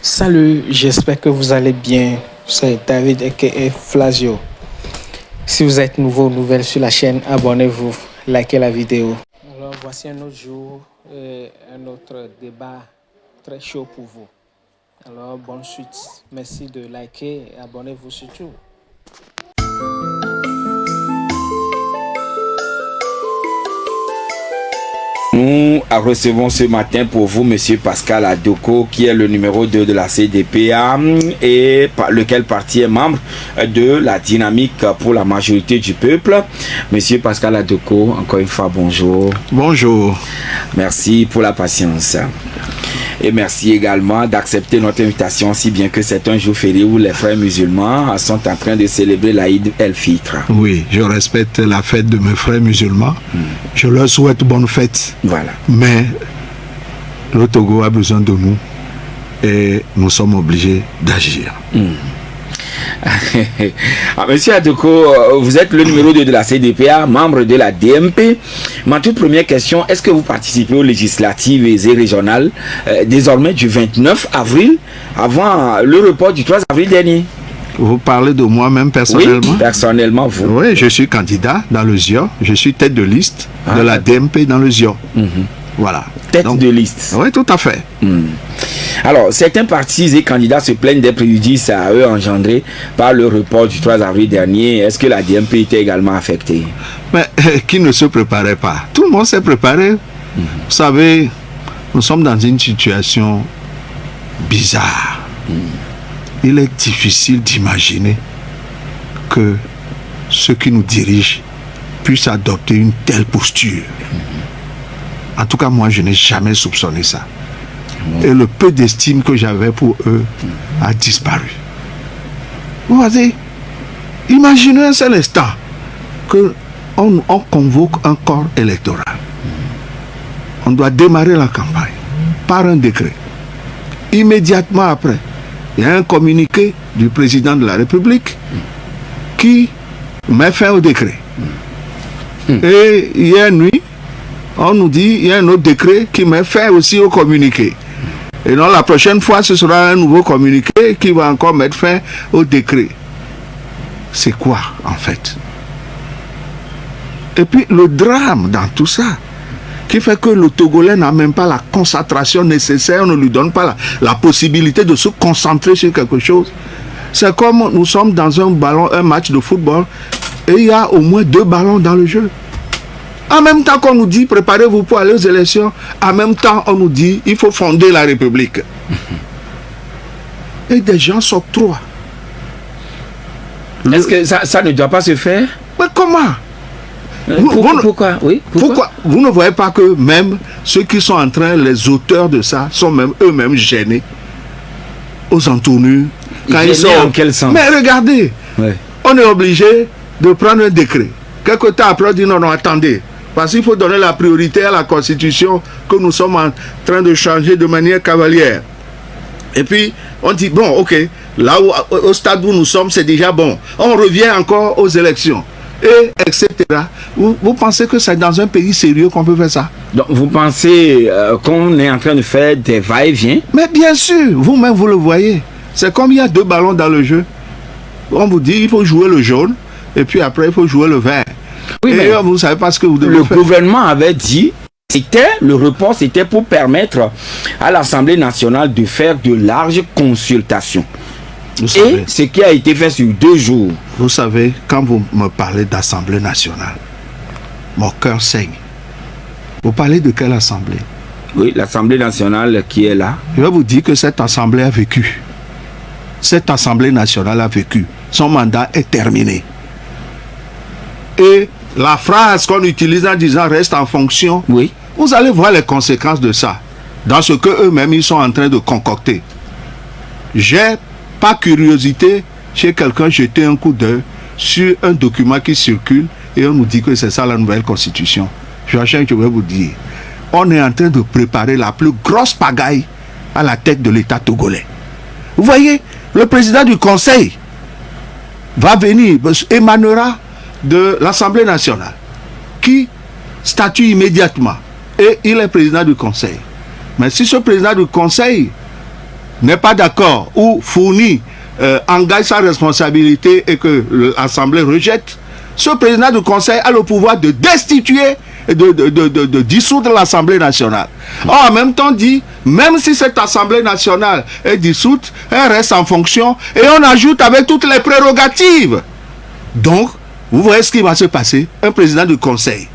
Salut, j'espère que vous allez bien. C'est David aka Flasio. Si vous êtes nouveau ou nouvelle sur la chaîne, abonnez-vous, likez la vidéo. Alors voici un autre jour, un autre débat très chaud pour vous. Alors bonne suite. Merci de liker et abonnez-vous surtout. Nous recevons ce matin pour vous Monsieur Pascal Adoko, qui est le numéro 2 de la CDPA et lequel parti est membre de la dynamique pour la majorité du peuple. Monsieur Pascal Adoko, encore une fois, bonjour. Bonjour. Merci pour la patience. Et merci également d'accepter notre invitation, si bien que c'est un jour férié où les frères musulmans sont en train de célébrer l'Aïd el-Fitr. Oui, je respecte la fête de mes frères musulmans. Je leur souhaite bonne fête. Voilà. Mais le Togo a besoin de nous et nous sommes obligés d'agir. Monsieur Adoko, vous êtes le numéro 2 de la CDPA, membre de la DMP. Ma toute première question, est-ce que vous participez aux législatives et régionales désormais du 29 avril, avant le report du 3 avril dernier? Vous parlez de moi-même personnellement? Oui, personnellement, vous. Oui, je suis candidat dans le ZIO. Je suis tête de liste de la DMP dans le ZIO. Voilà. Tête de liste. Oui, tout à fait. Alors, certains partis et candidats se plaignent des préjudices à eux engendrés par le report du 3 avril dernier. Est-ce que la DMP était également affectée? Mais qui ne se préparait pas? Tout le monde s'est préparé. Vous savez, nous sommes dans une situation bizarre. Il est difficile d'imaginer que ceux qui nous dirigent puissent adopter une telle posture. En tout cas, moi, je n'ai jamais soupçonné ça. Et le peu d'estime que j'avais pour eux a disparu. Vous voyez, imaginez un seul instant qu'on convoque un corps électoral. On doit démarrer la campagne par un décret. Immédiatement après, il y a un communiqué du président de la République qui met fin au décret. Et hier nuit, on nous dit qu'il y a un autre décret qui met fin aussi au communiqué. Et donc la prochaine fois, ce sera un nouveau communiqué qui va encore mettre fin au décret. C'est quoi en fait? Et puis le drame dans tout ça, qui fait que le Togolais n'a même pas la concentration nécessaire, on ne lui donne pas la possibilité de se concentrer sur quelque chose. C'est comme nous sommes dans un match de football et il y a au moins 2 ballons dans le jeu. En même temps qu'on nous dit préparez-vous pour aller aux élections, en même temps on nous dit il faut fonder la République. Et des gens s'octroient. Est-ce que ça ne doit pas se faire? Mais comment? Pourquoi? Oui, pourquoi vous ne voyez pas que même ceux qui sont en train, les auteurs de ça, sont même eux-mêmes gênés aux entournures? En quel sens? Mais regardez, on est obligé de prendre un décret. Quelque temps après, on dit non, attendez. Parce qu'il faut donner la priorité à la Constitution que nous sommes en train de changer de manière cavalière. Et puis, on dit, bon, ok, là au stade où nous sommes, c'est déjà bon. On revient encore aux élections. Et etc. Vous pensez que c'est dans un pays sérieux qu'on peut faire ça? Donc, vous pensez qu'on est en train de faire des va-et-vient? Mais bien sûr, vous-même, vous le voyez. C'est comme il y a 2 ballons dans le jeu. On vous dit, il faut jouer le jaune, et puis après, il faut jouer le vert. Oui, et mais vous ne savez pas ce que vous devez faire. Le gouvernement avait dit le report, c'était pour permettre à l'Assemblée nationale de faire de larges consultations. Et ce qui a été fait sur 2 jours. Vous savez, quand vous me parlez d'Assemblée nationale, mon cœur saigne. Vous parlez de quelle assemblée? Oui, l'Assemblée nationale qui est là. Je vais vous dire que cette assemblée a vécu. Cette assemblée nationale a vécu. Son mandat est terminé. Et la phrase qu'on utilise en disant reste en fonction, vous allez voir les conséquences de ça dans ce que eux-mêmes ils sont en train de concocter. J'ai pas curiosité chez quelqu'un jeter un coup d'œil sur un document qui circule et on nous dit que c'est ça la nouvelle constitution. Je vais vous dire, on est en train de préparer la plus grosse pagaille à la tête de l'État togolais. Vous voyez, le président du Conseil va venir, émanera de l'Assemblée nationale, qui statue immédiatement. Et il est président du Conseil. Mais si ce président du Conseil n'est pas d'accord ou fournit, engage sa responsabilité et que l'Assemblée rejette, ce président du Conseil a le pouvoir de destituer et de dissoudre l'Assemblée nationale. Or, en même temps dit, même si cette Assemblée nationale est dissoute, elle reste en fonction et on ajoute avec toutes les prérogatives. Donc, vous voyez ce qui va se passer. Un président du Conseil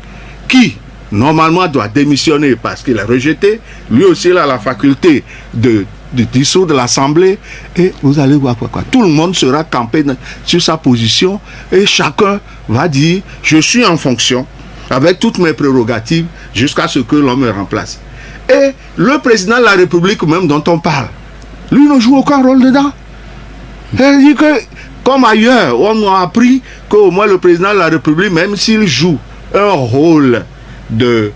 qui, normalement, doit démissionner parce qu'il est rejeté, lui aussi il a la faculté de dissoudre l'Assemblée, et vous allez voir quoi. Tout le monde sera campé sur sa position et chacun va dire je suis en fonction avec toutes mes prérogatives jusqu'à ce que l'on me remplace. Et le président de la République même dont on parle, lui ne joue aucun rôle dedans. Il dit que comme ailleurs on a appris qu'au moins le président de la République, même s'il joue un rôle de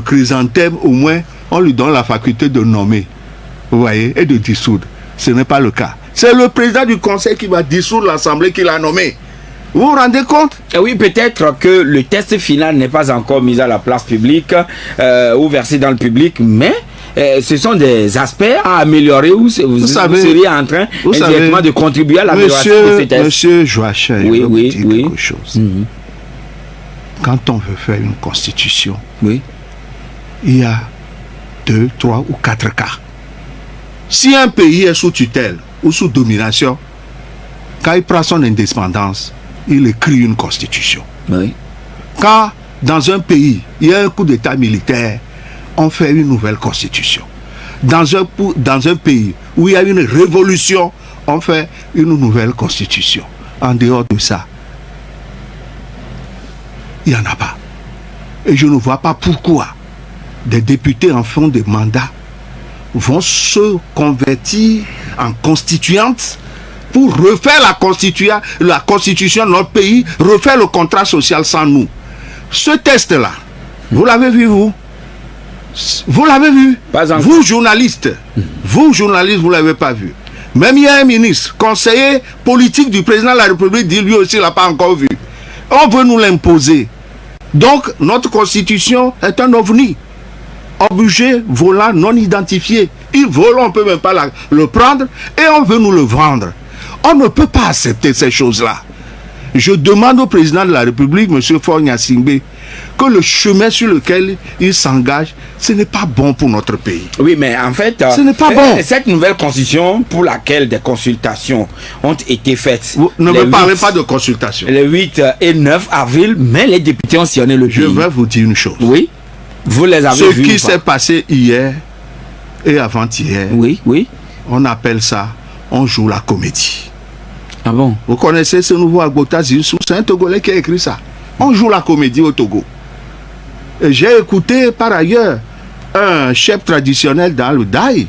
chrysanthème, au moins on lui donne la faculté de nommer, vous voyez, et de dissoudre. Ce n'est pas le cas. C'est le président du Conseil qui va dissoudre l'Assemblée qu'il a nommée. Vous vous rendez compte? Oui, peut-être que le test final n'est pas encore mis à la place publique ou versé dans le public, mais ce sont des aspects à améliorer où vous seriez en train indirectement de contribuer à l'amélioration de ces tests. Monsieur Joachim, oui, je veux vous dire quelque chose. Quand on veut faire une constitution, il y a 2, 3 ou 4 cas. Si un pays est sous tutelle ou sous domination, quand il prend son indépendance, il écrit une constitution. Quand dans un pays, il y a un coup d'état militaire, on fait une nouvelle constitution. Dans un pays où il y a une révolution, on fait une nouvelle constitution. En dehors de ça, il n'y en a pas. Et je ne vois pas pourquoi des députés en fin de mandat vont se convertir en constituantes pour refaire la constitution de notre pays, refaire le contrat social sans nous. Ce test-là, vous l'avez vu, vous? Vous l'avez vu? Vous, journalistes, vous ne l'avez pas vu. Même il y a un ministre, conseiller politique du président de la République, dit lui aussi, il n'a pas encore vu. On veut nous l'imposer. Donc, notre constitution est un ovni. Objet volant non identifié. Il vole, on ne peut même pas le prendre et on veut nous le vendre. On ne peut pas accepter ces choses-là. Je demande au président de la République, M. Faure Gnassingbé, que le chemin sur lequel il s'engage, ce n'est pas bon pour notre pays. Oui, mais en fait, ce n'est pas bon. Cette nouvelle constitution pour laquelle des consultations ont été faites. Vous ne me parlez pas de consultation. Le 8 et 9 avril, mais les députés ont sillonné le pays. Je vais vous dire une chose. Oui. Vous les avez vus. Ce qui s'est passé hier et avant-hier, on appelle ça, on joue la comédie. Ah bon? Vous connaissez ce nouveau Agbota Zinsou? C'est un Togolais qui a écrit ça. On joue la comédie au Togo. Et j'ai écouté par ailleurs un chef traditionnel dans le Daï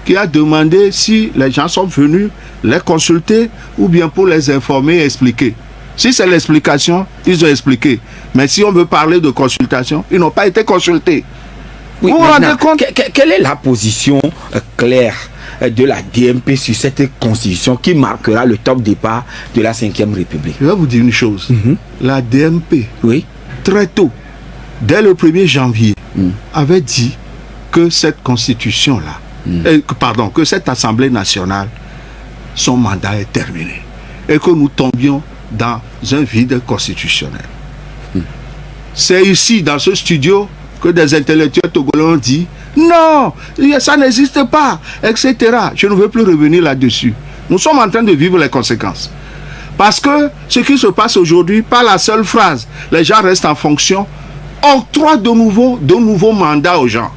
qui a demandé si les gens sont venus les consulter ou bien pour les informer et expliquer. Si c'est l'explication, ils ont expliqué. Mais si on veut parler de consultation, ils n'ont pas été consultés. Oui, vous vous rendez compte? Quelle est la position claire de la DMP sur cette constitution qui marquera le top départ de la 5e République? Je vais vous dire une chose. La DMP, très tôt, dès le 1er janvier, avait dit que cette constitution-là, que cette Assemblée nationale, son mandat est terminé. Et que nous tombions dans un vide constitutionnel. C'est ici, dans ce studio, que des intellectuels togolais ont dit non, ça n'existe pas, etc. Je ne veux plus revenir là-dessus. Nous sommes en train de vivre les conséquences. Parce que ce qui se passe aujourd'hui, par la seule phrase, les gens restent en fonction, octroie de nouveaux mandats aux gens.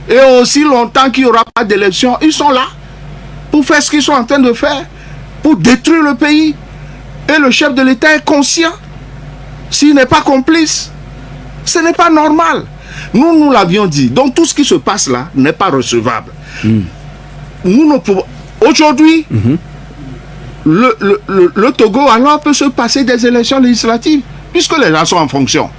Et aussi longtemps qu'il n'y aura pas d'élection, ils sont là pour faire ce qu'ils sont en train de faire, pour détruire le pays. Et le chef de l'État est conscient. S'il n'est pas complice, ce n'est pas normal. Nous l'avions dit. Donc tout ce qui se passe là n'est pas recevable. Nous ne pouvons... Aujourd'hui, le Togo alors peut se passer des élections législatives puisque les gens sont en fonction.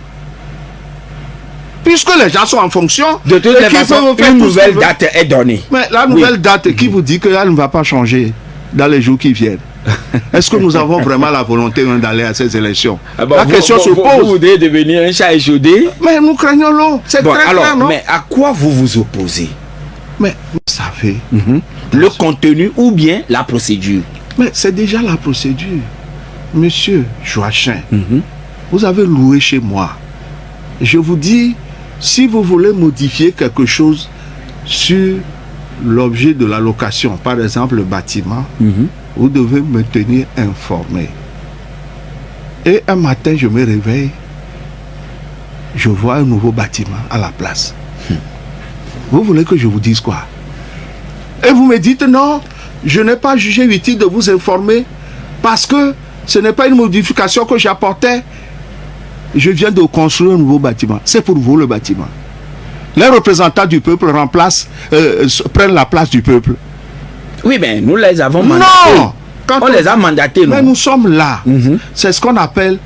Puisque les gens sont en fonction, de toute façon, une nouvelle date est donnée. Mais la nouvelle date, qui vous dit qu'elle ne va pas changer dans les jours qui viennent? Est-ce que nous avons vraiment la volonté d'aller à ces élections? La question se pose. Vous voudrez devenir un chat échaudé? Mais nous craignons l'eau. C'est très clair, non? Mais à quoi vous vous opposez? Mais vous savez, Le contenu ou bien la procédure? Mais c'est déjà la procédure. Monsieur Joachim, vous avez loué chez moi. Je vous dis, si vous voulez modifier quelque chose sur l'objet de la location, par exemple le bâtiment, vous devez me tenir informé. Et un matin, je me réveille, je vois un nouveau bâtiment à la place. Vous voulez que je vous dise quoi? Et vous me dites non, je n'ai pas jugé utile de vous informer parce que ce n'est pas une modification que j'apportais. Je viens de construire un nouveau bâtiment. C'est pour vous le bâtiment. Les représentants du peuple prennent la place du peuple. Oui, mais nous les avons mandatés. Non! On les a mandatés, non? Mais nous sommes là. C'est ce qu'on appelle,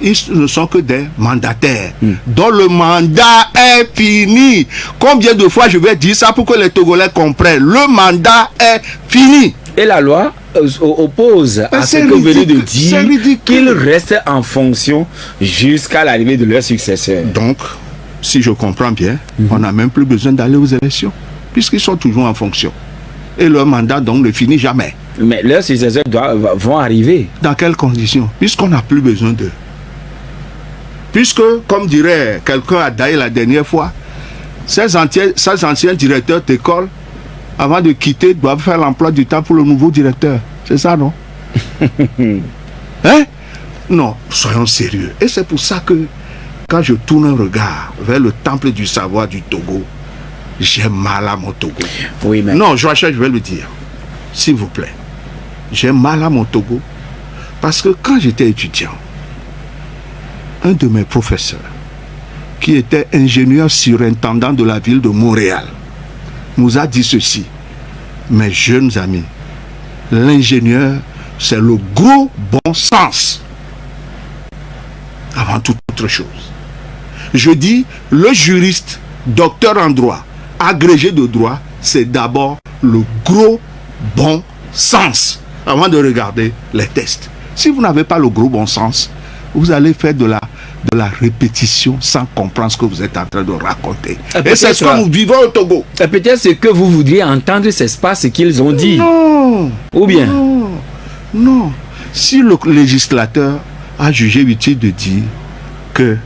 ils ne sont que des mandataires. Dont le mandat est fini. Combien de fois je vais dire ça pour que les Togolais comprennent? Le mandat est fini. Et la loi oppose à ce que vous venez de dire qu'ils restent en fonction jusqu'à l'arrivée de leur successeur. Donc, si je comprends bien, on n'a même plus besoin d'aller aux élections, puisqu'ils sont toujours en fonction. Et leur mandat, donc, ne finit jamais. Mais leurs successeurs vont arriver. Dans quelles conditions? Puisqu'on n'a plus besoin d'eux. Puisque, comme dirait quelqu'un à Daï la dernière fois, ces anciens directeurs d'école, avant de quitter, doivent faire l'emploi du temps pour le nouveau directeur. C'est ça, non? Hein? Non, soyons sérieux. Et c'est pour ça que, quand je tourne un regard vers le temple du savoir du Togo, j'ai mal à mon Togo. Oui, mais... Non, Joachim, je vais le dire. S'il vous plaît. J'ai mal à mon Togo. Parce que quand j'étais étudiant, un de mes professeurs, qui était ingénieur surintendant de la ville de Montréal, nous a dit ceci: mes jeunes amis, l'ingénieur, c'est le gros bon sens avant toute autre chose. Je dis, le juriste, docteur en droit, agrégé de droit, c'est d'abord le gros bon sens avant de regarder les tests. Si vous n'avez pas le gros bon sens, vous allez faire de la répétition sans comprendre ce que vous êtes en train de raconter. Et c'est ce que nous vivons au Togo. Peut-être ce que vous voudriez entendre, c'est pas ce qu'ils ont dit. Non. Ou bien? Non. Non. Si le législateur a jugé utile de dire que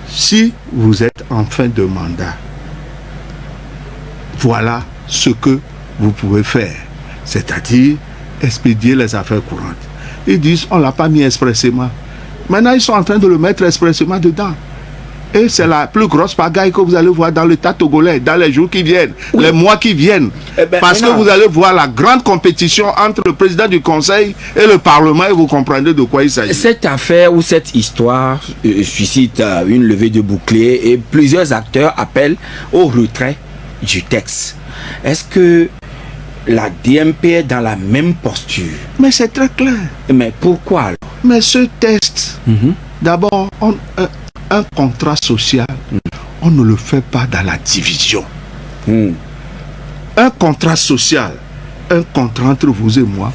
si vous êtes en fin de mandat, voilà ce que vous pouvez faire. C'est-à-dire expédier les affaires courantes. Ils disent, on ne l'a pas mis expressément. Maintenant, ils sont en train de le mettre expressément dedans. Et c'est la plus grosse pagaille que vous allez voir dans l'État togolais, dans les jours qui viennent, les mois qui viennent. Parce que vous allez voir la grande compétition entre le président du Conseil et le Parlement et vous comprendrez de quoi il s'agit. Cette affaire ou cette histoire suscite une levée de bouclier et plusieurs acteurs appellent au retrait du texte. Est-ce que la DMP est dans la même posture? Mais c'est très clair. Mais pourquoi alors? Mais ce texte, d'abord, un contrat social, on ne le fait pas dans la division. Un contrat social, un contrat entre vous et moi,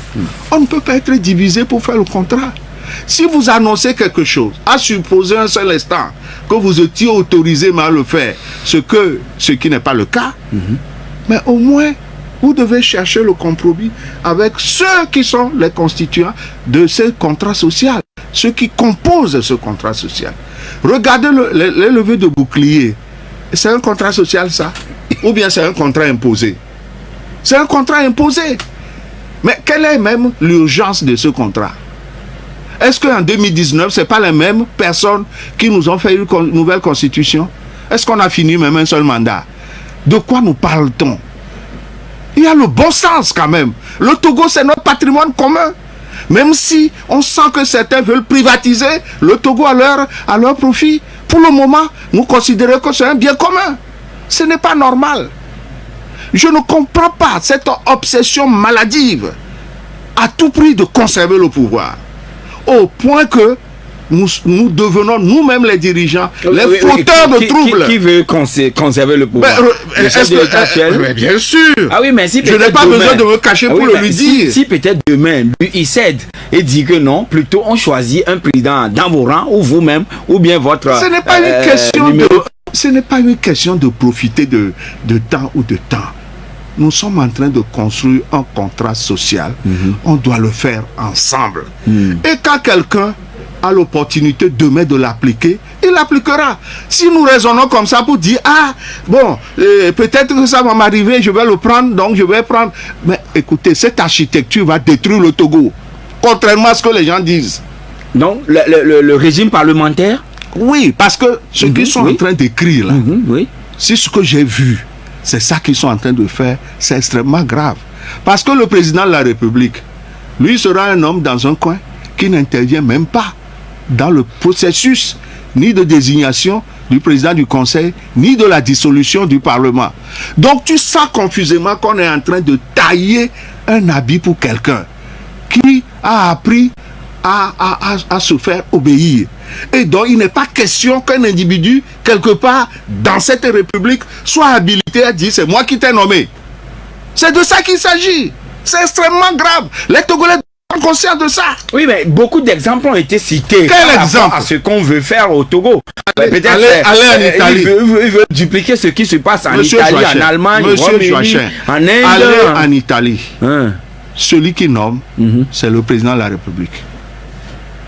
on ne peut pas être divisé pour faire le contrat. Si vous annoncez quelque chose, à supposer un seul instant que vous étiez autorisé à le faire, ce qui n'est pas le cas, mais au moins, vous devez chercher le compromis avec ceux qui sont les constituants de ce contrat social, ceux qui composent ce contrat social. Regardez les levées de bouclier. C'est un contrat social, ça? Ou bien c'est un contrat imposé? C'est un contrat imposé. Mais quelle est même l'urgence de ce contrat? Est-ce qu'en 2019, ce n'est pas les mêmes personnes qui nous ont fait une nouvelle constitution? Est-ce qu'on a fini même un seul mandat? De quoi nous parle-t-on? Il y a le bon sens quand même. Le Togo, c'est notre patrimoine commun. Même si on sent que certains veulent privatiser le Togo à leur profit, pour le moment, nous considérons que c'est un bien commun. Ce n'est pas normal. Je ne comprends pas cette obsession maladive à tout prix de conserver le pouvoir. Au point que nous devenons nous-mêmes les dirigeants, les fauteurs de troubles. Qui veut conserver le pouvoir? Le chef de l'État actuel? Mais bien sûr. Ah oui, mais si je n'ai pas besoin de me cacher pour le lui dire. Si peut-être demain, lui, il cède et dit que non, plutôt on choisit un président dans vos rangs, ou vous-même, ou bien votre... Ce n'est pas une question ce n'est pas une question de profiter de temps ou de temps. nous sommes en train de construire un contrat social. On doit le faire ensemble. Et quand quelqu'un a l'opportunité demain de l'appliquer, il l'appliquera. Si nous raisonnons comme ça pour dire, ah, bon, peut-être que ça va m'arriver, je vais le prendre, donc je vais prendre. Mais écoutez, cette architecture va détruire le Togo, contrairement à ce que les gens disent. Donc, le régime parlementaire? Oui, parce que ce qu'ils sont en train d'écrire là, oui. c'est ce que j'ai vu. C'est ça qu'ils sont en train de faire. C'est extrêmement grave. Parce que le président de la République, lui sera un homme dans un coin qui n'intervient même pas dans le processus ni de désignation du président du Conseil, ni de la dissolution du Parlement. Donc tu sens confusément qu'on est en train de tailler un habit pour quelqu'un qui a appris à se faire obéir. Et donc il n'est pas question qu'un individu, quelque part dans cette République, soit habilité à dire c'est moi qui t'ai nommé. C'est de ça qu'il s'agit. C'est extrêmement grave. Les Togolais sont conscients de ça. Oui, mais beaucoup d'exemples ont été cités. Quel exemple? À ce qu'on veut faire au Togo. Allez en Italie. Il veut dupliquer ce qui se passe en Italie, en Allemagne, en Inde. Allez en Italie. Celui qui nomme, c'est le président de la République.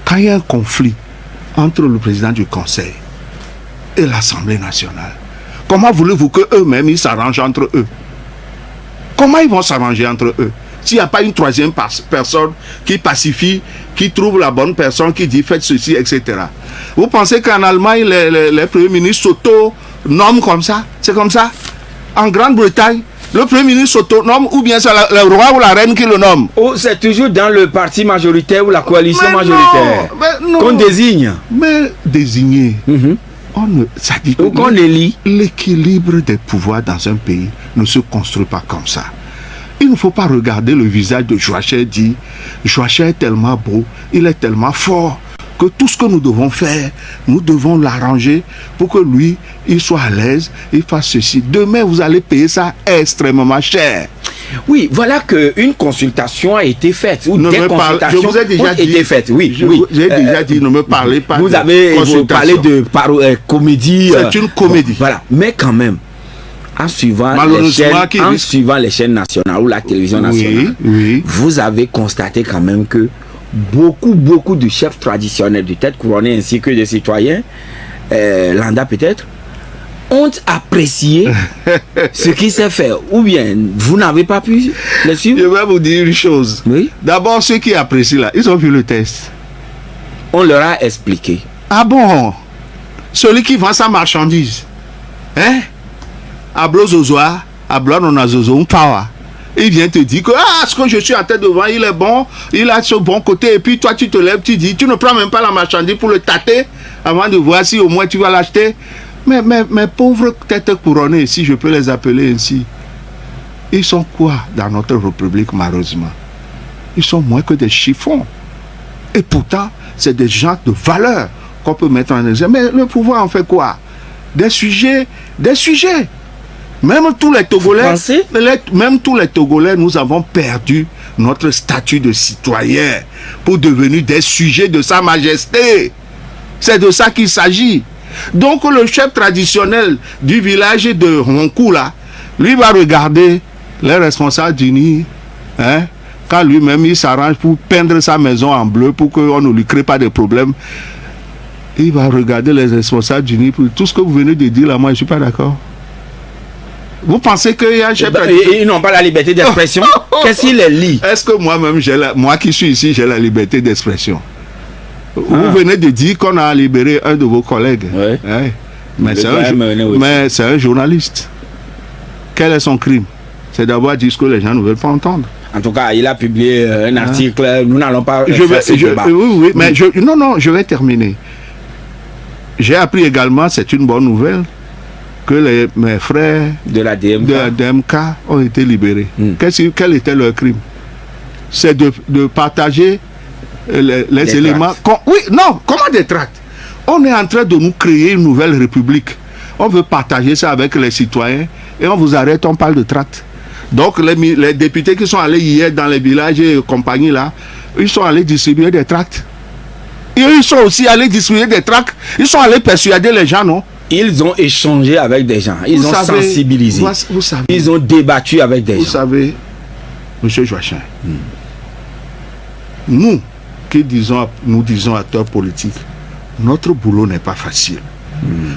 Quand il y a un conflit entre le président du Conseil et l'Assemblée nationale, comment voulez-vous qu'eux-mêmes ils s'arrangent entre eux? Comment ils vont s'arranger entre eux s'il n'y a pas une troisième personne qui pacifie, qui trouve la bonne personne, qui dit faites ceci, etc. Vous pensez qu'en Allemagne, les premiers ministres s'auto-nomment comme ça? C'est comme ça? En Grande-Bretagne, le premier ministre s'auto-nomme ou bien c'est le roi ou la reine qui le nomme? Oh, c'est toujours dans le parti majoritaire ou la coalition majoritaire qu'on désigne. Mais désigner, ça dit que qu'on élit. L'équilibre des pouvoirs dans un pays ne se construit pas comme ça. Il ne faut pas regarder le visage de Joachim et dire Joachim est tellement beau, il est tellement fort que tout ce que nous devons faire, nous devons l'arranger pour que lui, il soit à l'aise, il fasse ceci. Demain, vous allez payer ça extrêmement cher. Oui, voilà qu'une consultation a été faite. Ou des consultations je vous ai déjà dit, été faites. Oui, j'ai déjà dit, ne me parlez pas vous avez parlé de comédie. C'est une comédie. Voilà, mais quand même, en suivant les chaînes nationales ou la télévision nationale, vous avez constaté quand même que beaucoup de chefs traditionnels de tête couronnée ainsi que des citoyens, lambda peut-être, ont apprécié ce qui s'est fait. Ou bien, vous n'avez pas pu le suivre? Je vais vous dire une chose. Oui. D'abord, ceux qui apprécient là, ils ont vu le test. On leur a expliqué. Ah bon? Celui qui vend sa marchandise, hein? Ablozozoa, ablononazozo, umpawa. Il vient te dire que ce que je suis en tête de vendre, il est bon, il a ce bon côté, et puis toi tu te lèves, tu dis, tu ne prends même pas la marchandise pour le tâter avant de voir si au moins tu vas l'acheter. Mais pauvres têtes couronnées, si je peux les appeler ainsi, ils sont quoi dans notre République malheureusement? Ils sont moins que des chiffons. Et pourtant, c'est des gens de valeur qu'on peut mettre en exemple. Mais le pouvoir en fait quoi? Des sujets. Même tous les Togolais, nous avons perdu notre statut de citoyen pour devenir des sujets de Sa Majesté. C'est de ça qu'il s'agit. Donc le chef traditionnel du village de Ronkou là, lui va regarder les responsables d'UNI, hein, quand lui-même il s'arrange pour peindre sa maison en bleu pour qu'on ne lui crée pas de problèmes. Il va regarder les responsables d'UNI pour tout ce que vous venez de dire là, moi je ne suis pas d'accord. Vous pensez qu'il y a un chef ils n'ont pas la liberté d'expression? Qu'est-ce qu'il les lit? Est-ce que moi-même, moi qui suis ici, j'ai la liberté d'expression? Vous venez de dire qu'on a libéré un de vos collègues. Oui. Ouais. Mais c'est un journaliste. Quel est son crime? C'est d'avoir dit ce que les gens ne veulent pas entendre. En tout cas, il a publié un article. Nous n'allons pas mais je vais terminer. J'ai appris également, c'est une bonne nouvelle, que mes frères de la DMK ont été libérés. Quel était leur crime? C'est de partager les éléments. Comment des tracts? On est en train de nous créer une nouvelle république. On veut partager ça avec les citoyens et on vous arrête, on parle de tracts. Donc les députés qui sont allés hier dans les villages et compagnie là, ils sont allés distribuer des tracts. Et ils sont aussi allés distribuer des tracts. Ils sont allés persuader les gens, non? Ils ont échangé avec des gens, ils ont sensibilisé, vous savez, ils ont débattu avec des gens. Vous savez, M. Joachim, nous disons acteurs politiques, notre boulot n'est pas facile.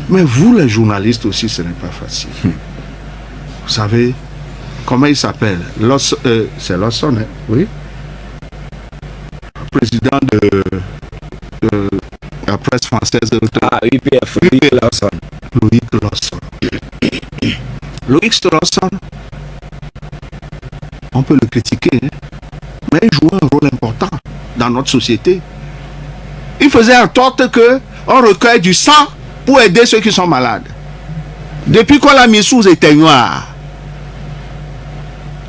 Mais vous, les journalistes aussi, ce n'est pas facile. Vous savez, comment il s'appelle? C'est Lawson, hein? Oui. Président de la presse française. UPF, Loïc Lawson. Loïc Lawson, on peut le critiquer, hein? Mais il jouait un rôle important dans notre société. Il faisait en sorte qu'on recueille du sang pour aider ceux qui sont malades. Depuis qu'on l'a mis sous éteignoir,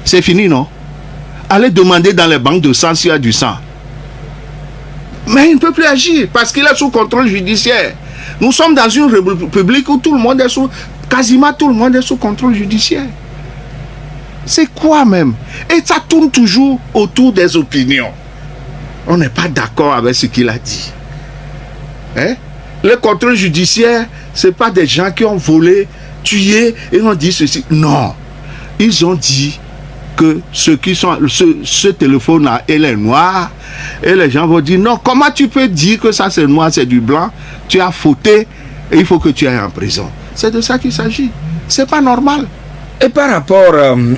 c'est fini, non? Allez demander dans les banques de sang s'il y a du sang. Mais il ne peut plus agir parce qu'il est sous contrôle judiciaire. Nous sommes dans une république où tout le monde est quasiment tout le monde est sous contrôle judiciaire. C'est quoi même? Et ça tourne toujours autour des opinions. On n'est pas d'accord avec ce qu'il a dit. Hein? Le contrôle judiciaire, ce n'est pas des gens qui ont volé, tué et ont dit ceci. Non. Ils ont dit que ce téléphone-là, il est noir. Et les gens vont dire, non, comment tu peux dire que ça c'est noir, c'est du blanc? Tu as fauté et il faut que tu ailles en prison. C'est de ça qu'il s'agit. C'est pas normal. Et par rapport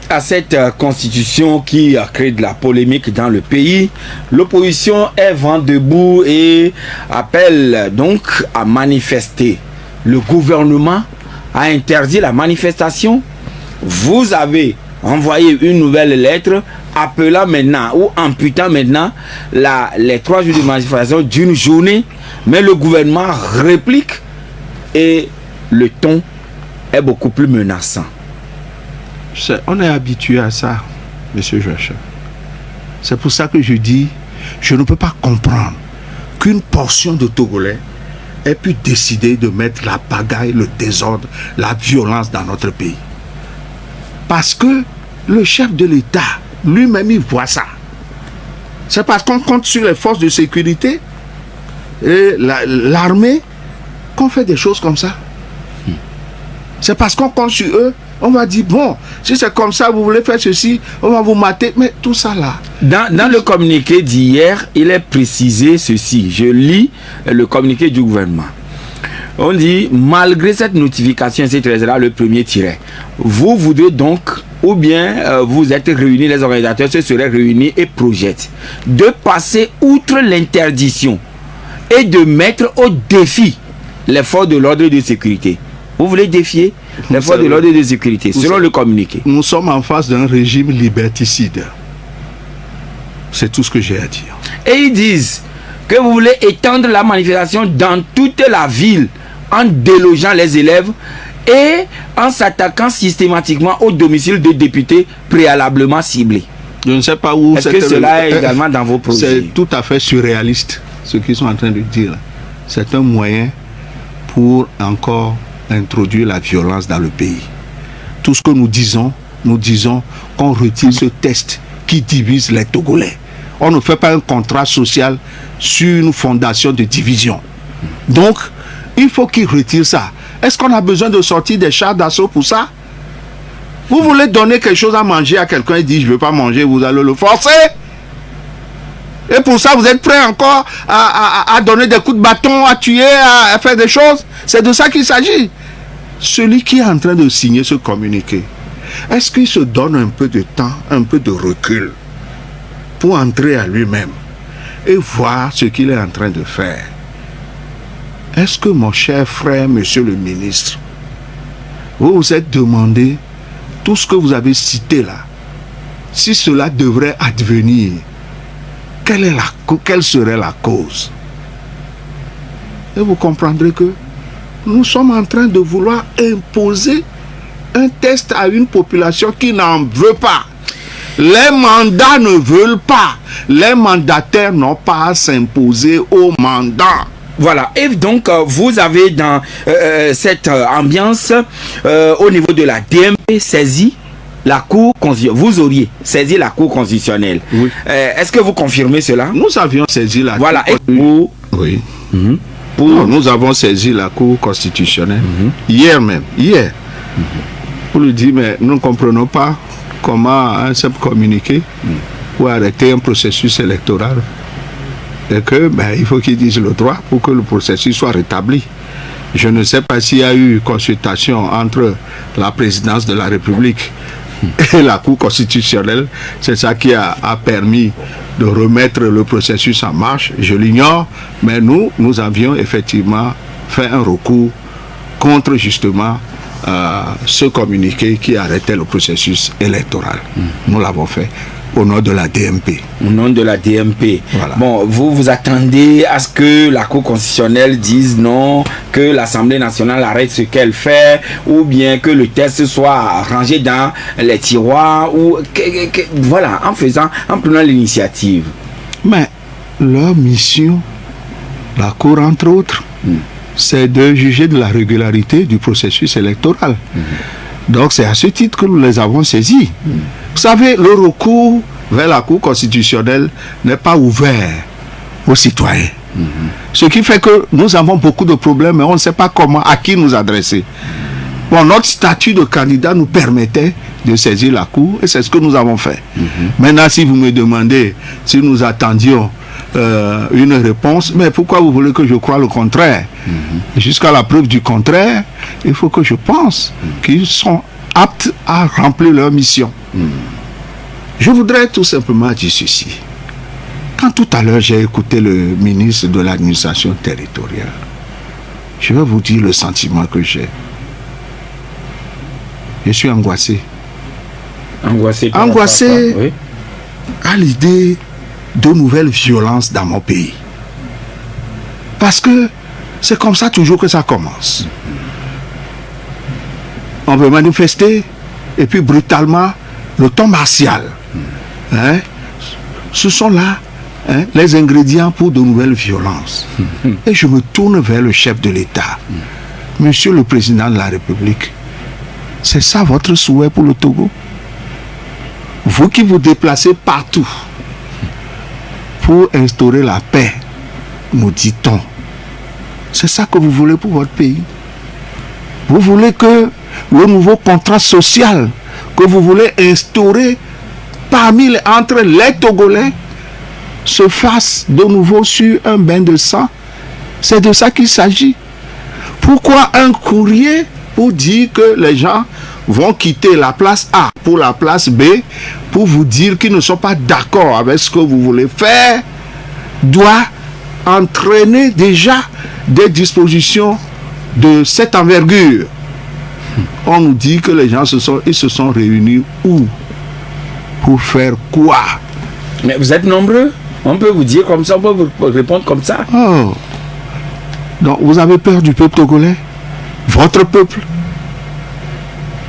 à cette constitution qui a créé de la polémique dans le pays, l'opposition est vent debout et appelle donc à manifester. Le gouvernement a interdit la manifestation. Vous avez envoyé une nouvelle lettre appelant maintenant ou amputant maintenant les 3 jours de manifestation d'une journée, mais le gouvernement réplique et le ton est beaucoup plus menaçant. On est habitué à ça, M. Joachim. C'est pour ça que je dis, je ne peux pas comprendre qu'une portion de Togolais ait pu décider de mettre la pagaille, le désordre, la violence dans notre pays. Parce que le chef de l'État, lui-même, il voit ça. C'est parce qu'on compte sur les forces de sécurité et l'armée qu'on fait des choses comme ça. C'est parce qu'on compte sur eux. On va dire, bon, si c'est comme ça, vous voulez faire ceci, on va vous mater. Mais tout ça là. Dans le communiqué d'hier, il est précisé ceci. Je lis le communiqué du gouvernement. On dit, malgré cette notification, c'est là le premier tiret. Vous voudrez donc, ou bien vous êtes réunis, les organisateurs se seraient réunis et projettent de passer outre l'interdiction et de mettre au défi les forces de l'ordre et de sécurité. Vous voulez défier les forces de l'ordre et de sécurité, selon le communiqué. Nous sommes en face d'un régime liberticide. C'est tout ce que j'ai à dire. Et ils disent que vous voulez étendre la manifestation dans toute la ville en délogeant les élèves et en s'attaquant systématiquement au domicile de députés préalablement ciblés. Je ne sais pas où... Est-ce que cela est également dans vos projets? C'est tout à fait surréaliste, ce qu'ils sont en train de dire. C'est un moyen pour encore introduire la violence dans le pays. Tout ce que nous disons qu'on retire ce test qui divise les Togolais. On ne fait pas un contrat social sur une fondation de division. Donc, il faut qu'ils retirent ça. Est-ce qu'on a besoin de sortir des chars d'assaut pour ça? Vous voulez donner quelque chose à manger à quelqu'un et dit je ne veux pas manger, vous allez le forcer? Et pour ça, vous êtes prêt encore à donner des coups de bâton, à tuer, à faire des choses? C'est de ça qu'il s'agit. Celui qui est en train de signer ce communiqué, est-ce qu'il se donne un peu de temps, un peu de recul pour entrer à lui-même et voir ce qu'il est en train de faire? Est-ce que mon cher frère, monsieur le ministre, vous vous êtes demandé tout ce que vous avez cité là, si cela devrait advenir, quelle serait la cause? Et vous comprendrez que nous sommes en train de vouloir imposer un test à une population qui n'en veut pas. Les mandats ne veulent pas. Les mandataires n'ont pas à s'imposer aux mandats. Voilà, et donc vous avez dans cette ambiance au niveau de la DMP saisi la Cour constitutionnelle. Vous auriez saisi la Cour constitutionnelle. Oui. Est-ce que vous confirmez cela? Nous avions saisi la Cour. Voilà, et vous... Oui. Non, nous avons saisi la Cour constitutionnelle hier même, pour lui dire, mais nous ne comprenons pas comment un simple communiqué pour arrêter un processus électoral. Et que, il faut qu'ils disent le droit pour que le processus soit rétabli. Je ne sais pas s'il y a eu consultation entre la présidence de la République et la Cour constitutionnelle. C'est ça qui a permis de remettre le processus en marche. Je l'ignore, mais nous avions effectivement fait un recours contre justement ce communiqué qui arrêtait le processus électoral. Nous l'avons fait au nom de la DMP. Au nom de la DMP. Voilà. Bon, vous attendez à ce que la Cour constitutionnelle dise non, que l'Assemblée nationale arrête ce qu'elle fait, ou bien que le texte soit rangé dans les tiroirs, ou voilà, en prenant l'initiative. Mais leur mission, la Cour entre autres, c'est de juger de la régularité du processus électoral. Donc c'est à ce titre que nous les avons saisis. Vous savez, le recours vers la Cour constitutionnelle n'est pas ouvert aux citoyens. Ce qui fait que nous avons beaucoup de problèmes, mais on ne sait pas comment, à qui nous adresser. Bon, notre statut de candidat nous permettait de saisir la Cour, et c'est ce que nous avons fait. Maintenant, si vous me demandez si nous attendions une réponse, mais pourquoi vous voulez que je croie le contraire? Jusqu'à la preuve du contraire, il faut que je pense qu'ils sont aptes à remplir leur mission. Je voudrais tout simplement dire ceci. Quand tout à l'heure j'ai écouté le ministre de l'administration territoriale, je vais vous dire le sentiment que j'ai. Je suis angoissé. Angoissé oui, à l'idée de nouvelles violences dans mon pays. Parce que c'est comme ça toujours que ça commence. On veut manifester et puis brutalement le ton martial. Ce sont là les ingrédients pour de nouvelles violences. Et je me tourne vers le chef de l'État. Monsieur le Président de la République, c'est ça votre souhait pour le Togo? Vous qui vous déplacez partout pour instaurer la paix, nous dit-on, c'est ça que vous voulez pour votre pays? Vous voulez que le nouveau contrat social que vous voulez instaurer entre les Togolais se fasse de nouveau sur un bain de sang? C'est de ça qu'il s'agit. Pourquoi un courrier pour dire que les gens vont quitter la place A pour la place B pour vous dire qu'ils ne sont pas d'accord avec ce que vous voulez faire doit entraîner déjà des dispositions de cette envergure? On nous dit que les gens se sont réunis où? Pour faire quoi? Mais vous êtes nombreux. On peut vous dire comme ça, on peut vous répondre comme ça. Oh. Donc vous avez peur du peuple togolais? Votre peuple?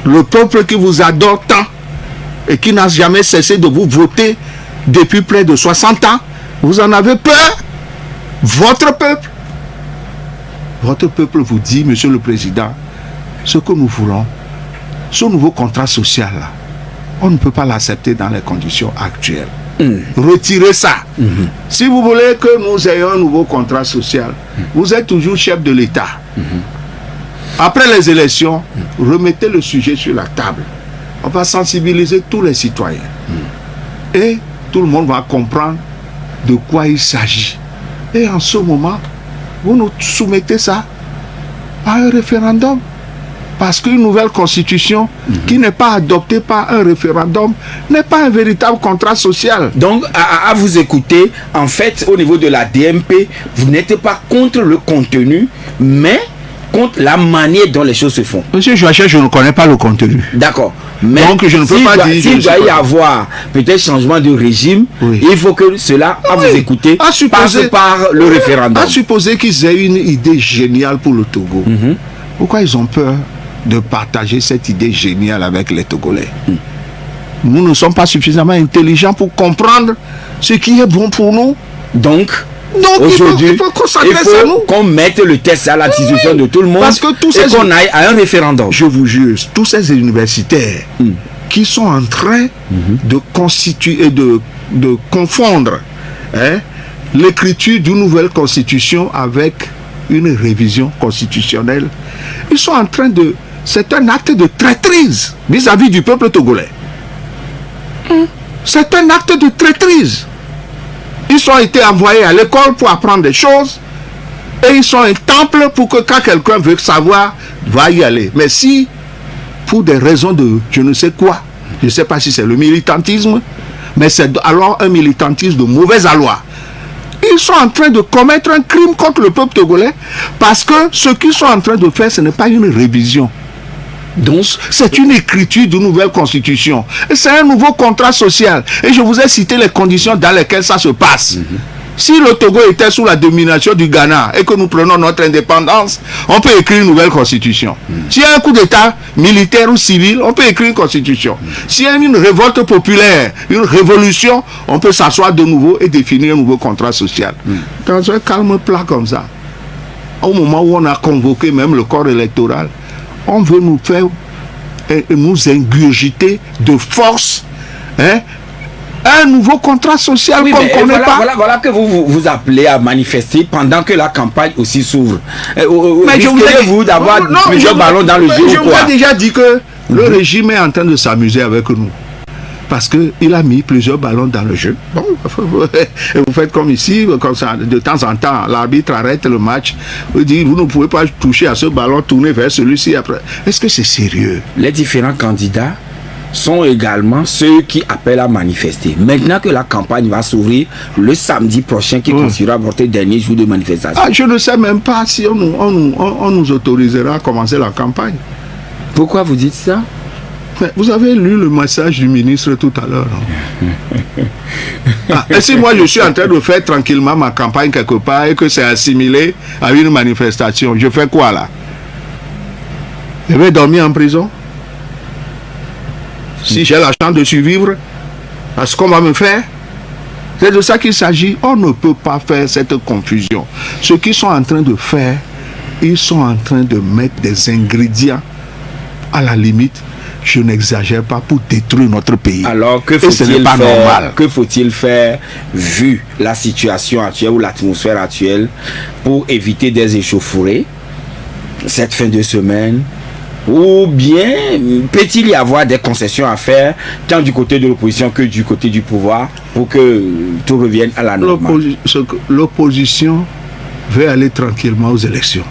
Le peuple qui vous adore tant et qui n'a jamais cessé de vous voter depuis près de 60 ans, vous en avez peur? Votre peuple? Votre peuple vous dit, Monsieur le Président, ce que nous voulons, ce nouveau contrat social là, on ne peut pas l'accepter dans les conditions actuelles. Retirez ça. Si vous voulez que nous ayons un nouveau contrat social, vous êtes toujours chef de l'État. Après les élections, remettez le sujet sur la table. On va sensibiliser tous les citoyens. Et tout le monde va comprendre de quoi il s'agit. Et en ce moment, vous nous soumettez ça à un référendum. Parce qu'une nouvelle constitution qui n'est pas adoptée par un référendum n'est pas un véritable contrat social. Donc, à vous écouter, en fait, au niveau de la DMP, vous n'êtes pas contre le contenu, mais contre la manière dont les choses se font. Monsieur Joachim, je ne connais pas le contenu. D'accord. Mais donc, je ne peux pas dire... S'il doit y avoir peut-être changement de régime, il faut que cela, à vous écouter, passe par le référendum. À supposer qu'ils aient une idée géniale pour le Togo. Pourquoi ils ont peur de partager cette idée géniale avec les Togolais? Nous ne sommes pas suffisamment intelligents pour comprendre ce qui est bon pour nous. Donc aujourd'hui, il faut qu'on mette le test à la discussion de tout le monde. Parce que et qu'on aille à un référendum. Je vous jure, tous ces universitaires qui sont en train de constituer et de confondre l'écriture d'une nouvelle constitution avec une révision constitutionnelle. Ils sont en train de... C'est un acte de traîtrise vis-à-vis du peuple togolais. C'est un acte de traîtrise. Ils ont été envoyés à l'école pour apprendre des choses et ils sont un temple pour que quand quelqu'un veut savoir, va y aller. Mais si, pour des raisons de je ne sais quoi, je ne sais pas si c'est le militantisme, mais c'est alors un militantisme de mauvaise aloi. Ils sont en train de commettre un crime contre le peuple togolais parce que ce qu'ils sont en train de faire, ce n'est pas une révision. Donc, c'est une écriture d'une nouvelle constitution. Et c'est un nouveau contrat social. Et je vous ai cité les conditions dans lesquelles ça se passe. Si le Togo était sous la domination du Ghana et que nous prenons notre indépendance, on peut écrire une nouvelle constitution. S'il y a un coup d'état militaire ou civil, on peut écrire une constitution. S'il y a une révolte populaire, une révolution, on peut s'asseoir de nouveau et définir un nouveau contrat social. Dans un calme plat comme ça, au moment où on a convoqué même le corps électoral, on veut nous faire, nous ingurgiter de force, un nouveau contrat social qu'on ne connaît pas. Voilà que vous appelez à manifester pendant que la campagne aussi s'ouvre. Mais risquez-vous d'avoir plusieurs ballons dans le jeu? Je vous ai déjà dit que le régime est en train de s'amuser avec nous. Parce qu'il a mis plusieurs ballons dans le jeu. Bon, vous faites comme ici, comme ça, de temps en temps, l'arbitre arrête le match, vous dit, vous ne pouvez pas toucher à ce ballon, tourner vers celui-ci après. Est-ce que c'est sérieux? Les différents candidats sont également ceux qui appellent à manifester. Maintenant que la campagne va s'ouvrir le samedi prochain, qui constituera votre dernier jour de manifestation. Je ne sais même pas si on nous autorisera à commencer la campagne. Pourquoi vous dites ça? Mais vous avez lu le message du ministre tout à l'heure. Et si moi je suis en train de faire tranquillement ma campagne quelque part et que c'est assimilé à une manifestation, je fais quoi là? Je vais dormir en prison? Si j'ai la chance de survivre à ce qu'on va me faire? C'est de ça qu'il s'agit. On ne peut pas faire cette confusion. Ce qu'ils sont en train de faire, ils sont en train de mettre des ingrédients à la limite. Je n'exagère pas, pour détruire notre pays. Alors, que faut-il faire vu la situation actuelle ou l'atmosphère actuelle pour éviter des échauffourées cette fin de semaine? Ou bien peut-il y avoir des concessions à faire tant du côté de l'opposition que du côté du pouvoir pour que tout revienne à la normale? L'opposition veut aller tranquillement aux élections.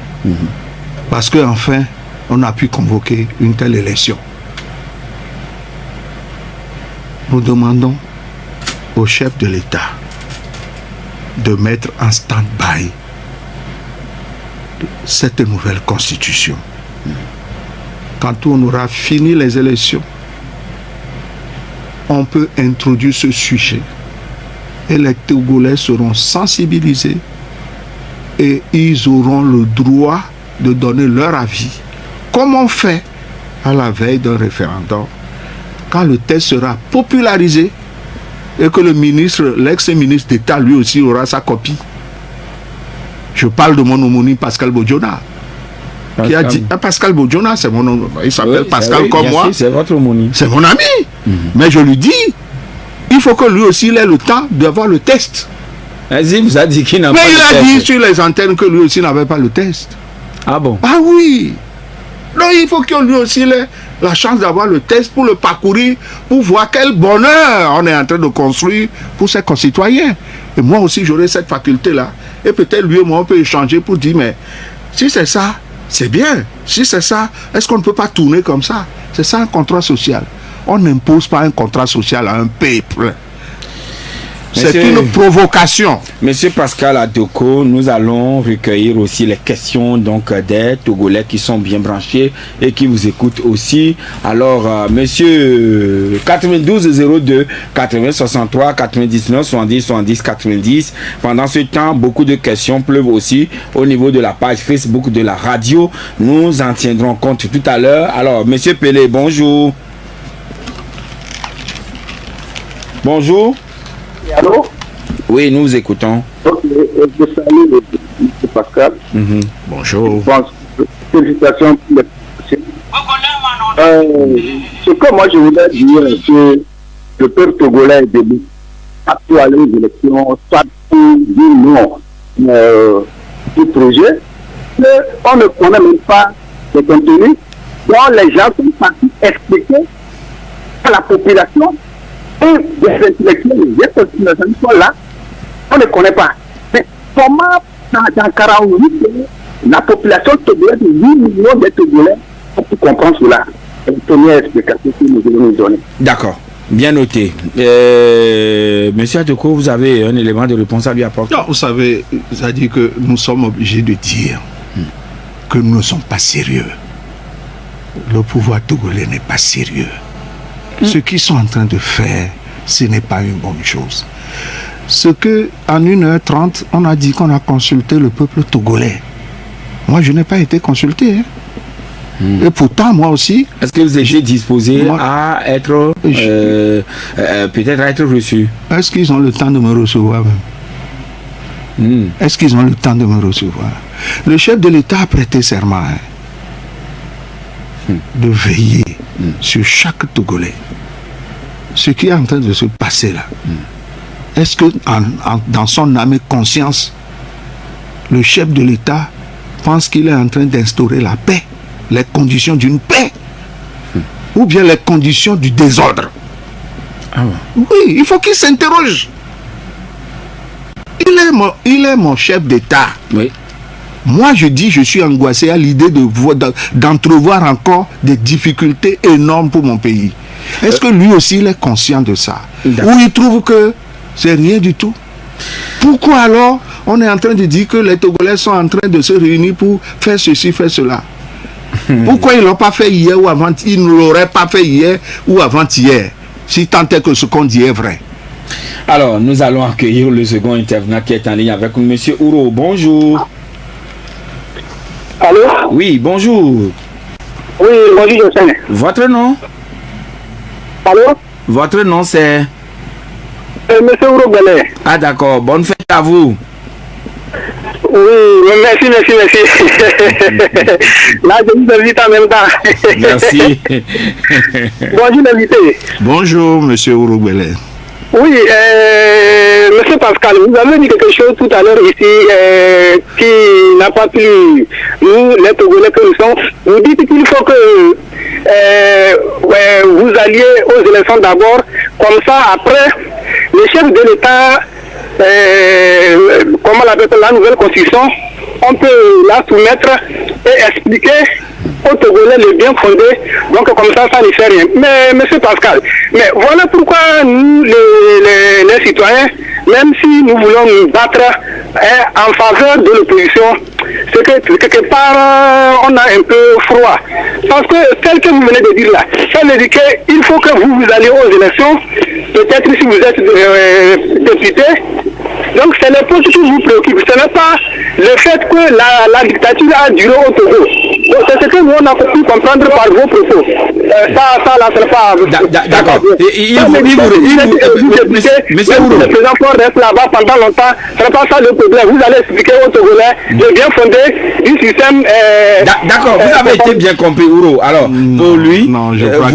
Parce qu'enfin, on a pu convoquer une telle élection. Nous demandons au chef de l'État de mettre en stand-by cette nouvelle constitution. Quand on aura fini les élections, on peut introduire ce sujet et les Togolais seront sensibilisés et ils auront le droit de donner leur avis, comme on fait à la veille d'un référendum. Quand le texte sera popularisé et que le ministre, l'ex-ministre d'État, lui aussi aura sa copie. Je parle de mon homonyme Pascal Bodjona. Qui a dit, Pascal Bodjona, c'est mon homonyme. Il s'appelle Pascal comme moi. C'est votre homonyme. C'est mon ami. Mais je lui dis, il faut que lui aussi il ait le temps d'avoir le test. Vas-y, vous a dit qu'il n'a pas le test. Mais il a dit sur les antennes que lui aussi n'avait pas le test. Ah bon? Ah oui. Donc il faut que lui aussi ait la chance d'avoir le test pour le parcourir, pour voir quel bonheur on est en train de construire pour ses concitoyens. Et moi aussi j'aurai cette faculté-là. Et peut-être lui et moi on peut échanger pour dire, mais si c'est ça, c'est bien. Si c'est ça, est-ce qu'on ne peut pas tourner comme ça? C'est ça un contrat social. On n'impose pas un contrat social à un peuple. C'est une provocation. Monsieur Pascal Adoko, nous allons recueillir aussi les questions donc des Togolais qui sont bien branchés et qui vous écoutent aussi. Alors, monsieur 92 02 80 63 99 70 70 90. Pendant ce temps, beaucoup de questions pleuvent aussi au niveau de la page Facebook de la radio. Nous en tiendrons compte tout à l'heure. Alors, monsieur Pelé, bonjour. Bonjour. Allô? Oui, nous vous écoutons. Ok, je salue M. Pascal. Bonjour. Félicitations pour les... Ce que moi je voulais dire, c'est que le peuple togolais est debout. Pas pour aller aux élections, pas pour dire non du projet, qu'on ne connaît même pas le contenu, dont les gens sont partis expliquer à la population et des intellectuels, des populations sont là, on ne connaît pas. Mais comment dans 48 pays, la population togolaise de 8 millions de Togolais pour comprendre cela? C'est la première explication que nous devons nous donner. D'accord. Bien noté. Monsieur Adoko, vous avez un élément de réponse à lui apporter? Non, vous savez, ça dit que nous sommes obligés de dire que nous ne sommes pas sérieux. Le pouvoir togolais n'est pas sérieux. Ce qu'ils sont en train de faire, ce n'est pas une bonne chose. Ce que, en 1h30, on a dit qu'on a consulté le peuple togolais. Moi, je n'ai pas été consulté. Et pourtant, moi aussi... Est-ce que vous étiez disposé à être... peut-être à être reçu? Est-ce qu'ils ont le temps de me recevoir même? Est-ce qu'ils ont le temps de me recevoir? Le chef de l'État a prêté serment de veiller sur chaque Togolais. Ce qui est en train de se passer là. Est-ce que dans son âme et conscience, le chef de l'État pense qu'il est en train d'instaurer la paix, les conditions d'une paix, ou bien les conditions du désordre? Oui, il faut qu'il s'interroge. Il est mon chef d'État. Oui. Moi, je dis, je suis angoissé à l'idée d'entrevoir encore des difficultés énormes pour mon pays. Est-ce que lui aussi, il est conscient de ça? Ou il trouve que c'est rien du tout? Pourquoi alors on est en train de dire que les Togolais sont en train de se réunir pour faire ceci, faire cela? Pourquoi ils ne l'ont pas fait hier ou avant? Ils ne l'auraient pas fait hier ou avant-hier, si tant est que ce qu'on dit est vrai. Alors, nous allons accueillir le second intervenant qui est en ligne avec nous, Monsieur Ouro. Bonjour. Allô? Oui, bonjour. Oui, bonjour, José. Votre nom? Allô? Votre nom, c'est... Monsieur Ouroubele. Ah, d'accord. Bonne fête à vous. Oui, merci. Là, je vous invite en même temps. Merci. Bonjour, l'invité. Bonjour, Monsieur Ouroubele. Oui, Monsieur Pascal, vous avez dit quelque chose tout à l'heure ici qui n'a pas plu, nous, les Togolais que nous sommes. Vous dites qu'il faut que vous alliez aux élections d'abord, comme ça, après, le chef de l'État, comment l'appelle la nouvelle constitution, on peut la soumettre et expliquer aux Togolais le bien fondé, donc comme ça ne fait rien. Mais Monsieur Pascal, mais voilà pourquoi nous, les citoyens, même si nous voulons nous battre en faveur de l'opposition, c'est que quelque part on a un peu froid. Parce que tel que vous venez de dire là, ça veut dire qu'il faut que vous alliez aux élections, peut-être si vous êtes député. Donc c'est le point qui vous préoccupe, ce n'est pas le fait que la dictature a duré au Togo. C'est ce que nous on a pu comprendre par vos propos. Ça là, c'est pas... D'accord. Monsieur Ouro, le président Ford reste là-bas pendant longtemps, ce n'est pas ça le problème. Vous allez expliquer aux Togolais le bien fondé du système... D'accord, vous avez été bien compris, Ouro. Alors, pour lui... Non, je crois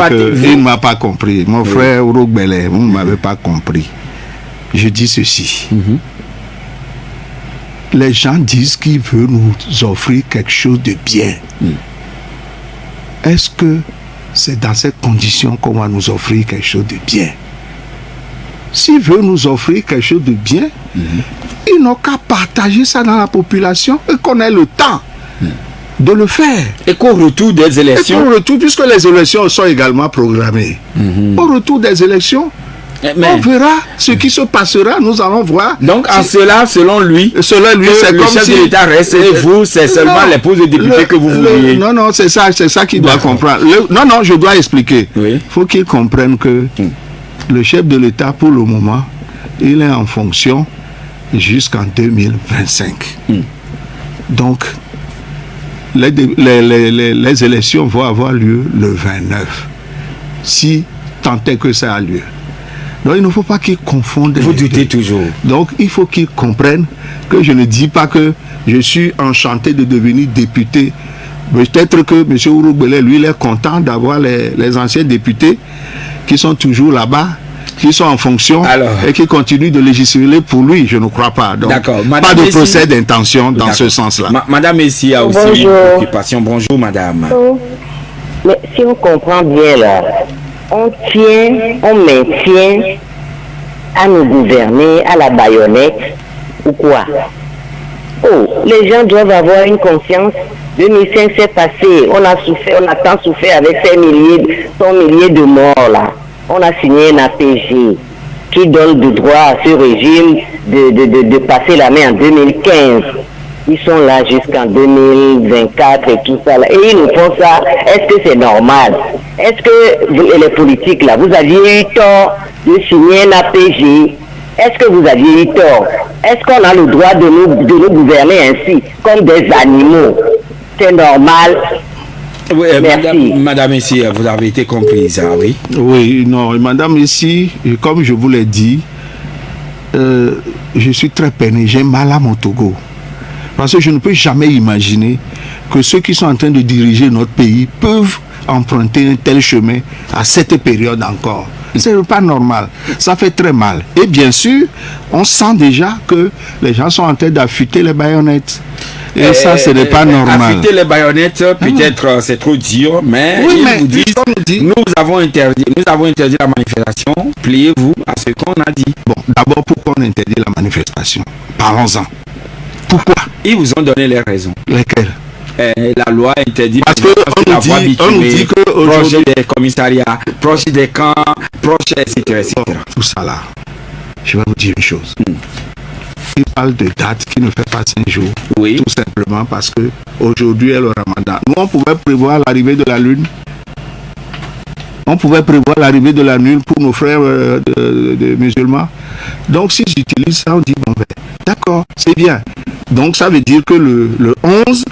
qu'il ne m'a pas compris. Mon frère Ouroubele, vous ne m'avez pas compris. Je dis ceci. Les gens disent qu'ils veulent nous offrir quelque chose de bien. Est-ce que c'est dans ces conditions qu'on va nous offrir quelque chose de bien? S'ils veulent nous offrir quelque chose de bien, ils n'ont qu'à partager ça dans la population et qu'on ait le temps de le faire. Et qu'au retour des élections... puisque les élections sont également programmées. Au retour des élections, on verra ce qui se passera, nous allons voir. Donc en cela, selon lui, c'est le comme chef de l'État reste et vous, c'est seulement les postes de députés que vous vouliez. Non, c'est ça qu'il doit comprendre. Non, je dois expliquer. Il faut qu'il comprenne que le chef de l'État, pour le moment, il est en fonction jusqu'en 2025. Donc, les élections vont avoir lieu le 29. Si tant est que ça a lieu. Donc il ne faut pas qu'ils confondent. Vous doutez toujours. Donc il faut qu'ils comprennent que je ne dis pas que je suis enchanté de devenir député. Peut-être que M. Ouroubele, lui, il est content d'avoir les anciens députés qui sont toujours là-bas qui sont en fonction et qui continuent de légiférer pour lui, je ne crois pas. Donc, pas de procès d'intention dans ce sens-là. Madame Messi a aussi une préoccupation. Bonjour, madame. Mais si on comprend bien là, on maintient à nous gouverner à la baïonnette ou quoi? Oh, les gens doivent avoir une conscience. 2005 s'est passé, on a tant souffert avec ces milliers de morts là. On a signé un APG qui donne le droit à ce régime de passer la main en 2015. Ils sont là jusqu'en 2024 et tout ça là. Et ils nous font ça. Est-ce que c'est normal? Est-ce que vous et les politiques là, vous aviez eu tort de signer un APG? Est-ce que vous aviez eu tort? Est-ce qu'on a le droit de nous gouverner ainsi, comme des animaux? C'est normal. Oui, madame ici, vous avez été comprise, hein, oui? Oui, non, madame ici, comme je vous l'ai dit, je suis très peiné, j'ai mal à mon Togo. Parce que je ne peux jamais imaginer que ceux qui sont en train de diriger notre pays peuvent emprunter un tel chemin à cette période encore. C'est pas normal, ça fait très mal. Et bien sûr, on sent déjà que les gens sont en train d'affûter les baïonnettes. Et ça, ce n'est pas normal. Affûter les baïonnettes, peut-être c'est trop dur, mais oui, ils vous disent, nous avons interdit la manifestation, pliez-vous à ce qu'on a dit. Bon, d'abord, pourquoi on interdit la manifestation? Parlons-en. Pourquoi? Ils vous ont donné les raisons. Lesquelles? La loi interdit parce qu'on nous dit que proche des commissariats, proche des camps, proche etc. Tout ça là, je vais vous dire une chose. Il parle de date qui ne fait pas 5 jours. Oui. Tout simplement parce que aujourd'hui est le Ramadan. Nous, on pouvait prévoir l'arrivée de la lune. On pouvait prévoir l'arrivée de la lune pour nos frères de musulmans. Donc, si j'utilise ça, on dit, bon, ben, d'accord, c'est bien. Donc, ça veut dire que le 11,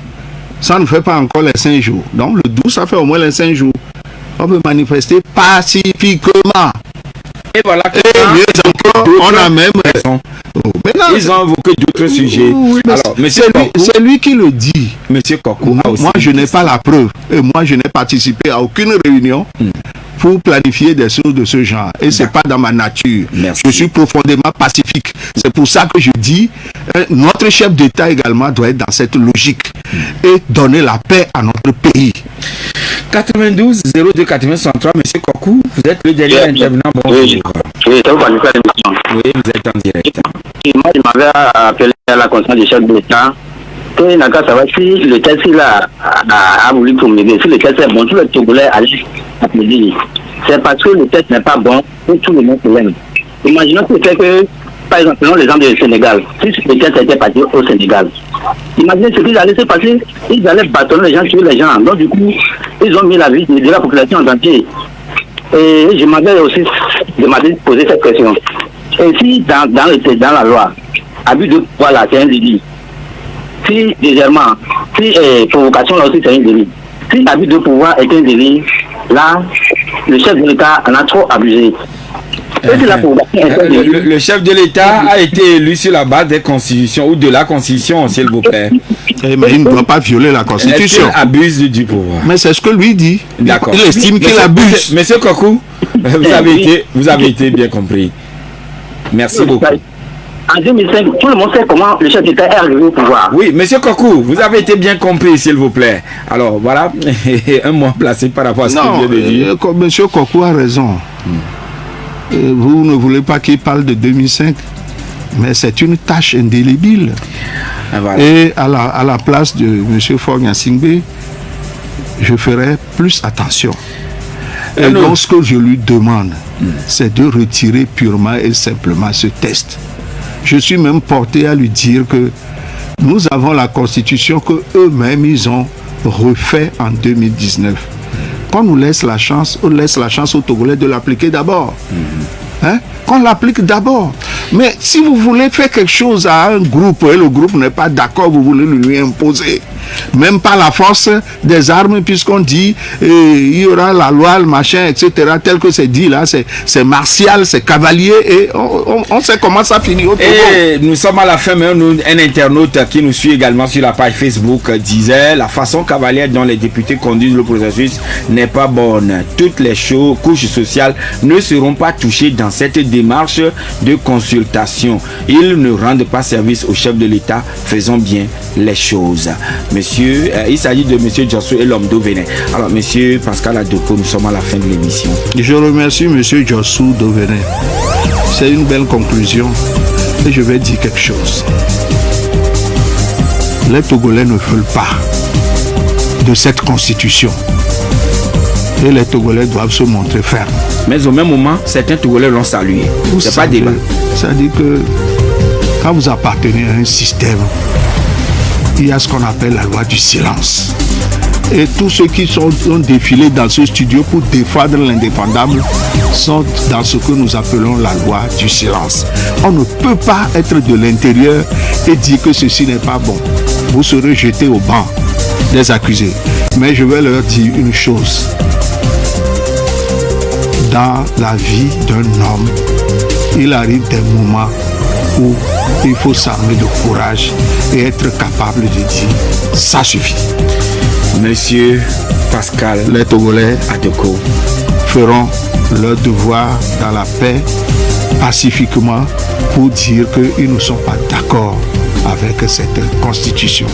ça ne fait pas encore les 5 jours. Donc, le 12, ça fait au moins les 5 jours. On peut manifester pacifiquement. Et voilà que mieux encore, on a même raison. Ils ont évoqué d'autres sujets. Oui, alors, c'est lui qui le dit. Monsieur Kokou, moi, je n'ai pas la preuve. Et moi, je n'ai participé à aucune réunion pour planifier des choses de ce genre. Et c'est pas dans ma nature. Merci. Je suis profondément pacifique. C'est pour ça que je dis, notre chef d'État également doit être dans cette logique et donner la paix à notre pays. 92 02 80 63, monsieur Kokou, vous êtes le dernier intervenant. Bonjour. Oui, vous êtes en direct. Moi, je m'avais appelé à la conscience du chef de l'État que n'a qu'à savoir si le texte a voulu promulguer, si le texte est bon, tous les Togolais allaient applaudir. C'est parce que le texte n'est pas bon pour tout le monde qui l'aime. Imaginons que, par exemple, prenons l'exemple du Sénégal. Si le texte était parti au Sénégal, imaginez ce qu'ils allaient se passer. Ils allaient bâtonner les gens, tuer les gens. Donc, du coup, ils ont mis la vie de la population en danger. Et je m'avais aussi posé cette question. Et si dans la loi, abus de pouvoir là, c'est un délit. Si légèrement, si provocation là aussi c'est un délit. Si abus de pouvoir est un délit, là, le chef de l'État en a trop abusé. Le chef de l'État a été élu sur la base des constitutions ou de la constitution, s'il vous plaît. Mais il ne doit pas violer la constitution. Il abuse du pouvoir. Mais c'est ce que lui dit. D'accord. Il estime qu'il abuse. Monsieur Kokou, vous avez été bien compris. Merci beaucoup. En 2005, tout le monde sait comment le chef d'État est arrivé au pouvoir. Oui, monsieur Kokou, vous avez été bien compris, s'il vous plaît. Alors, voilà, un mot placé par rapport à ce que vient de dire. Monsieur Kokou a raison. Vous ne voulez pas qu'il parle de 2005, mais c'est une tâche indélébile. Voilà. Et à la place de monsieur Fogna Singbe, je ferai plus attention. Et donc, ce que je lui demande, c'est de retirer purement et simplement ce test. Je suis même porté à lui dire que nous avons la constitution que eux-mêmes ils ont refait en 2019. Qu'on nous laisse la chance, on laisse la chance aux Togolais de l'appliquer d'abord. Qu'on l'applique d'abord. Mais si vous voulez faire quelque chose à un groupe et le groupe n'est pas d'accord, vous voulez lui imposer. Même pas la force des armes, puisqu'on dit il y aura la loi, le machin, etc. Tel que c'est dit là, c'est martial, c'est cavalier, et on sait comment ça finit au Togo. Et nous sommes à la fin, mais un internaute qui nous suit également sur la page Facebook disait: la façon cavalière dont les députés conduisent le processus n'est pas bonne. Toutes les couches sociales ne seront pas touchées dans cette démarche de consultation. Ils ne rendent pas service au chef de l'État. Faisons bien les choses. Monsieur, il s'agit de monsieur Djossou et l'homme d'Auvenet. Alors, monsieur Pascal Adoko, nous sommes à la fin de l'émission. Je remercie monsieur Djossou d'Auvenet. C'est une belle conclusion. Et je vais dire quelque chose. Les Togolais ne veulent pas de cette constitution. Et les Togolais doivent se montrer fermes. Mais au même moment, certains Togolais l'ont salué. C'est pas débat. Ça dit que quand vous appartenez à un système, il y a ce qu'on appelle la loi du silence. Et tous ceux qui ont défilé dans ce studio pour défendre l'indéfendable sont dans ce que nous appelons la loi du silence. On ne peut pas être de l'intérieur et dire que ceci n'est pas bon. Vous serez jeté au banc des accusés. Mais je vais leur dire une chose. Dans la vie d'un homme, il arrive des moments où il faut s'armer de courage et être capable de dire ça suffit. Monsieur Pascal, les Togolais Adoko feront leur devoir dans la paix, pacifiquement, pour dire qu'ils ne sont pas d'accord avec cette constitution.